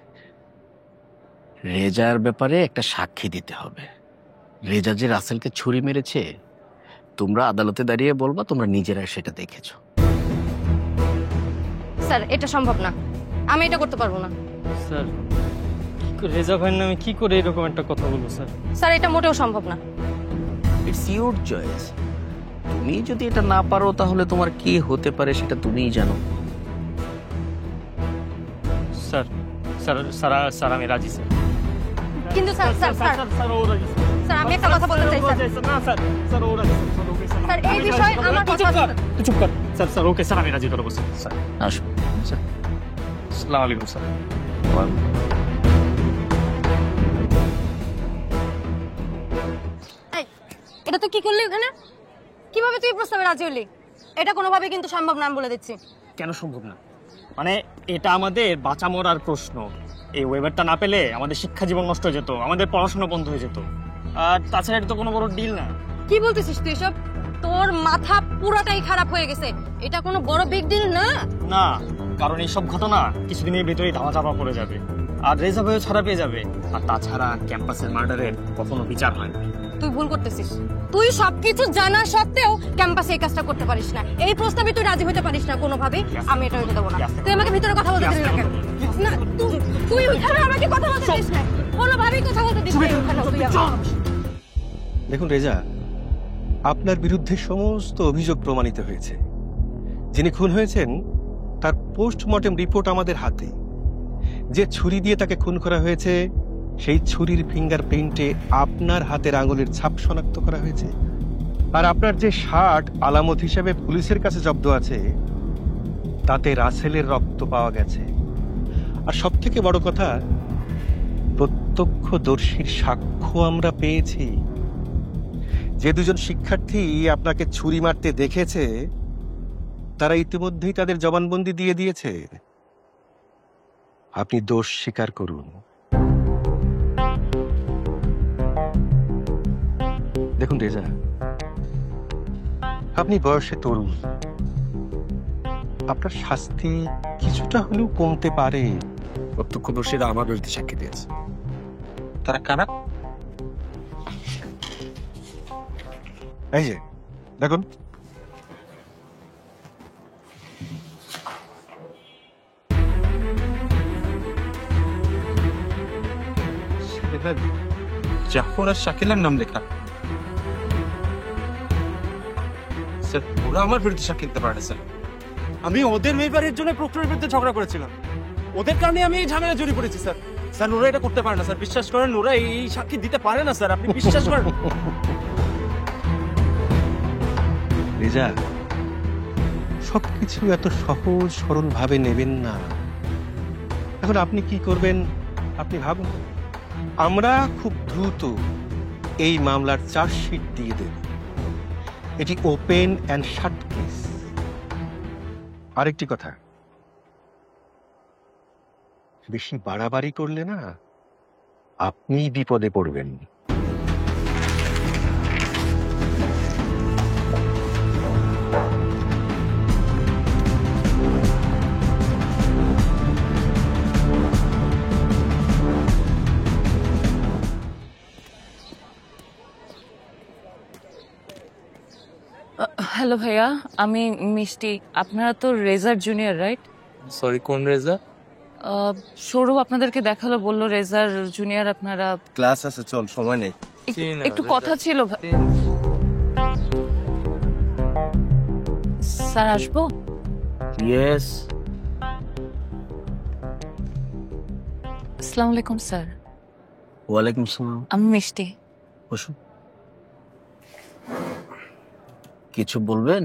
রেজার ব্যাপারে একটা সাক্ষী দিতে হবে। রেজা যে রাসেলকে ছুরি মেরেছে, তোমরা আদালতে দাঁড়িয়ে বলবা তোমরা নিজেরা সেটা দেখেছো। স্যার এটা সম্ভব না, আমি এটা করতে পারবো না। স্যার রেজা ভাইয়ের নামে কি করে এরকম একটা কথা বলবো স্যার? স্যার এটা মোটেও সম্ভব না। It's your choice. তুমি যদি এটা না পারো তাহলে তোমার কি হতে পারে সেটা তুমিই জানো। স্যার স্যার স্যার স্যার আমি রাজি স্যার। কিন্তু স্যার স্যার স্যার স্যার ও রাজি স্যার। স্যার আমি একটা কথা বলতে চাই স্যার। না স্যার, স্যার ও রাজি স্যার। স্যার এই বিষয়ে আমার কথা। চুপ কর স্যার। স্যার ওকে স্যার, আমি রাজি করবো স্যার। স্যার আসো স্যার। আসসালামু আলাইকুম স্যার। তুই কি করলি ওখানে? কিভাবে তুই প্রস্তাবে রাজি হলি? এটা কোনোভাবে কিন্তু সম্ভব না, আমি বলে দিচ্ছি। কেন সম্ভব না? মানে এটা আমাদের বাঁচা মরার প্রশ্ন। এই ওয়েবারটা না পেলে আমাদের শিক্ষা জীবন নষ্ট হয়ে যেত, আমাদের পড়াশোনা বন্ধ হয়ে যেত। আর তাছাড়া এটা তো কোনো বড় ডিল না। কি বলতেছিস তুই এসব? তোর মাথা পুরোটাই খারাপ হয়ে গেছে। এটা কোনো বড় বিগ ডিল না। না, কারণ এইসব ঘটনা কিছুদিনের ভিতরেই ধামাচাপা পড়ে যাবে, আর রেজা ভাইও ছাড়া পেয়ে যাবে। আর তাছাড়া ক্যাম্পাসের মার্ডারের কখনো বিচার হয় না। তুই ভুল করতেছিস। তুই সবকিছু জানা সত্ত্বেও ক্যাম্পাসে এই কাজটা করতে পারিস না। এই প্রস্তাবে তুই রাজি হতে পারিস না কোনোভাবেই। আমি এটা হতে দেবো না। তুই আমাকে ভিতরে কথা বলতে দিস না কেন? না, তুই ওইখানে আমাকে কথা বলতে দিস না। কোনোভাবেই কথা বলতে দিস না ওইখানে তুই আমাকে। দেখুন রেজা, আপনার বিরুদ্ধে সমস্ত অভিযোগ প্রমাণিত হয়েছে। যিনি খুন হয়েছেন তার পোস্টমর্টেম রিপোর্ট আমাদের হাতে। যে ছুরি দিয়ে তাকে খুন করা হয়েছে সেই ছুরির ফিঙ্গারপ্রিন্টে আপনার হাতের আঙুলের ছাপ শনাক্ত করা হয়েছে। আর আপনার যে শার্ট আলামত হিসেবে পুলিশের কাছে জব্দ আছে তাতে রাসেলের রক্ত পাওয়া গেছে। আর সবথেকে বড় কথা, প্রত্যক্ষদর্শীর সাক্ষ্য আমরা পেয়েছি। যে দুজন শিক্ষার্থী আপনাকে ছুরি মারতে দেখেছে তারা ইতিমধ্যেই তাদের জবানবন্দি দিয়ে দিয়েছে। আপনি দোষ স্বীকার করুন। দেখুন রেজা, আপনি বয়সে তরুণ, আপনার শাস্তি কিছুটা হলেও কমতে পারে। প্রত্যক্ষদর্শীরা আমার বিরুদ্ধে সাক্ষী দিয়েছে। তারা কারা? এই যে দেখুন, জাফর আর শাকিলের নাম লেখা। স্যার ওরা আমার বিরুদ্ধে সাক্ষী দিতে পারে স্যার। আমি ওদের মেয়েবাড়ির জন্য প্রক্টরের বিরুদ্ধে ঝগড়া করেছিলাম, ওদের কারণে আমি এই ঝামেলা জড়িয়ে পড়েছি স্যার। স্যার ওরা এটা করতে পারে না স্যার, বিশ্বাস করেন। ওরা এই সাক্ষী দিতে পারে না স্যার, আপনি বিশ্বাস করেন। রেজা, সবকিছু এত সহজ সরল ভাবে নেবেন না। এখন আপনি কি করবেন আপনি ভাবুন। আমরা খুব দ্রুত এই মামলার চার্জশিট দিয়ে দেব। এটি ওপেন অ্যান্ড শাট কেস। আরেকটি কথা, বেশি বাড়াবাড়ি করলে না আপনিই বিপদে পড়বেন। হ্যালো ভাইয়া, আমি মিষ্টি। আপনারা তো রেজার জুনিয়র, রাইট? সরি, কোন রেজা? সৌরভ আপনাদেরকে দেখালো, বললো রেজার জুনিয়র আপনারা। ক্লাস আছে, চল, সময় নেই। একটু কথা ছিল। স্যার আসবো? ইয়েস। আসসালামু আলাইকুম স্যার। ওয়ালাইকুম আসসালাম। আমি মিষ্টি। বসুন। কিছু বলবেন?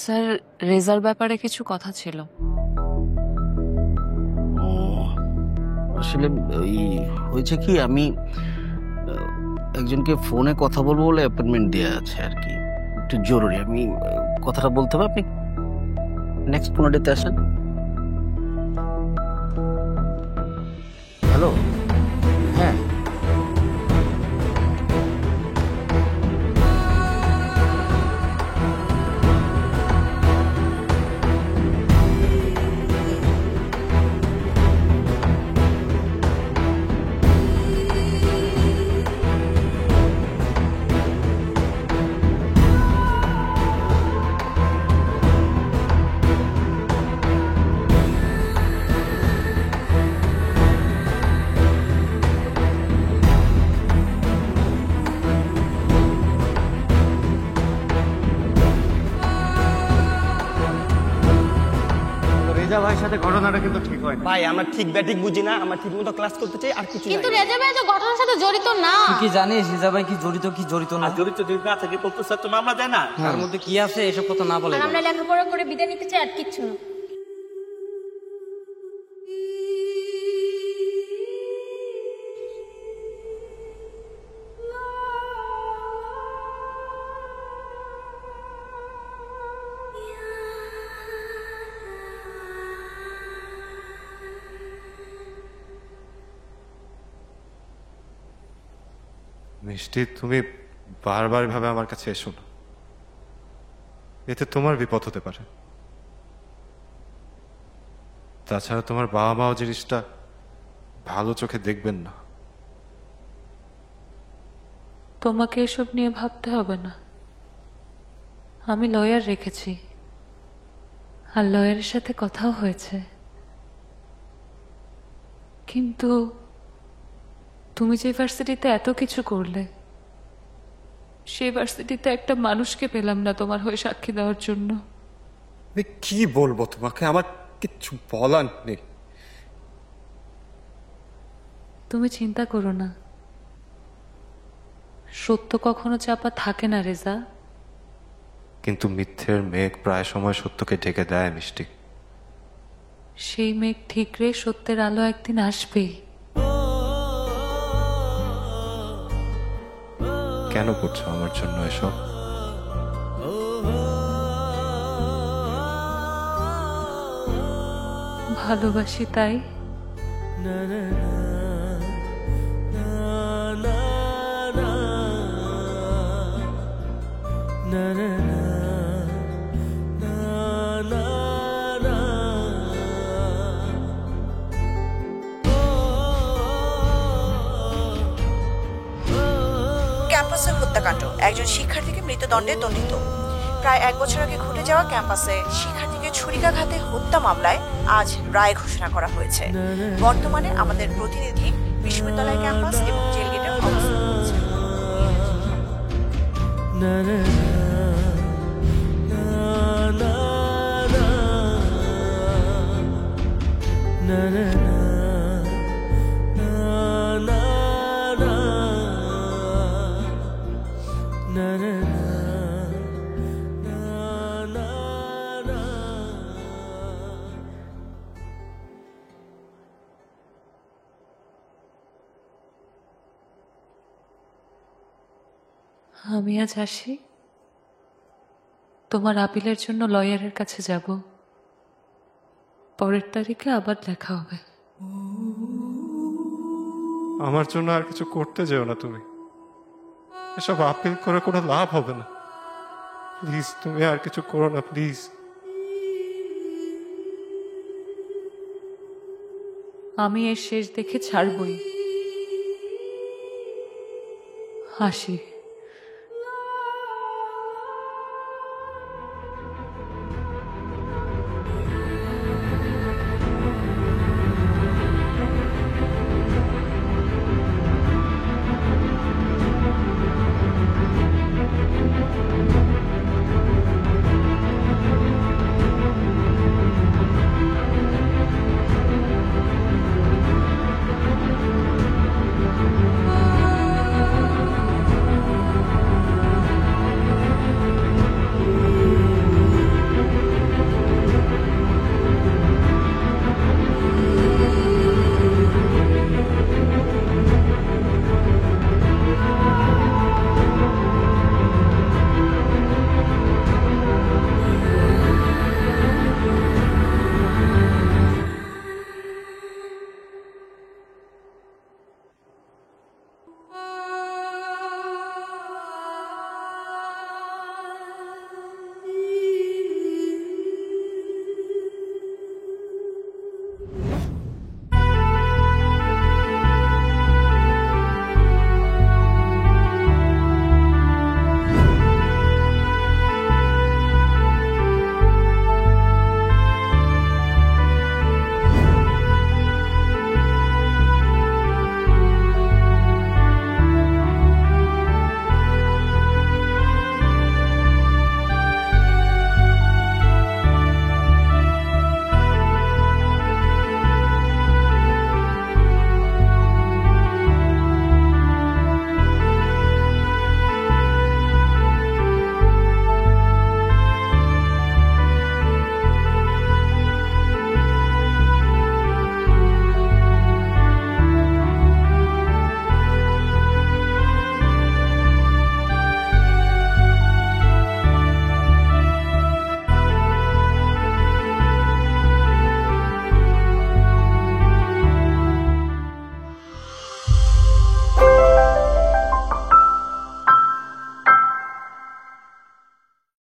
স্যার রেজার ব্যাপারে কিছু কথা ছিল। আসলে ওই হয়েছে কি, আমি একজনকে ফোনে কথা বলবো বলে অ্যাপয়েন্টমেন্ট দেওয়া আছে আর কি, একটু জরুরি। আমি কথাটা বলতে হবে, আপনি নেক্সট 15 ডেতে আসেন। হ্যালো, হ্যাঁ রেজা ভাইয়ের সাথে ঘটনাটা কিন্তু ঠিক হয় না। ভাই আমরা ঠিক ব্যাটিক বুঝি না, আমরা ঠিক মতো ক্লাস করতে চাই, আর কিছু কিন্তু রেজা ভাই তো ঘটনার সাথে জড়িত না। তুই কি জানিস রেজা ভাই কি জড়িত না? জড়িত যদি না থাকে প্রক্টর স্যার তো মামলা দেয় না। তার মধ্যে কি আছে এসব কথা না বলে। আর আমরা লেখাপড়া করে বিদায় নিতে চাই, আর কিচ্ছু না। মিষ্টি, তুমি বারবার ভাবে আমার কাছে এসো না, এতে তোমার বিপদ হতে পারে। তাছাড়া তোমার বাবা মাও জিনিসটা ভালো চোখে দেখবেন না। তোমাকে এসব নিয়ে ভাবতে হবে না, আমি লয়ার রেখেছি, আর লয়ারের সাথে কথাও হয়েছে। কিন্তু তুমি যে ভার্সিটিতে এত কিছু করলে, সেই ভার্সিটিতে একটা মানুষকে পেলাম না তোমার হয়ে সাক্ষী দেওয়ার জন্য। আমি কি বলবো তোমাকে, আমার কিচ্ছু বলার নেই। তুমি চিন্তা করো না, সত্য কখনো চাপা থাকে না রেজা। কিন্তু মিথ্যের মেঘ প্রায় সময় সত্যকে ঢেকে দেয় মিষ্টি। সেই মেঘ ঠিকরে সত্যের আলো একদিন আসবেই। কেন করছো আমার জন্য এসব? ভালোবাসি তাই। ক্যাম্পাসের হত্যাকাণ্ড, একজন শিক্ষার্থীকে মৃত্যুদণ্ডে দণ্ডিত। প্রায় 1 বছর আগে ঘটে যাওয়া ক্যাম্পাসে শিক্ষার্থীকে ছুরিকাঘাতে হত্যা মামলায় আজ রায় ঘোষণা করা হয়েছে। বর্তমানে আমাদের প্রতিনিধি বিশ্ববিদ্যালয় ক্যাম্পাস এবং জেলগেটে অবস্থান করছে। আমি আজ আসি, তোমার আপিলের জন্য লয়ারের কাছে যাব, পরের তারিখে আবার দেখা হবে। আমার জন্য আর কিছু করতে যেও না তুমি, এসব আপিল করে কোনো লাভ হবে না। প্লিজ তুমি আর কিছু করো না, প্লিজ। আমি এর শেষ দেখে ছাড়বই। হাসি।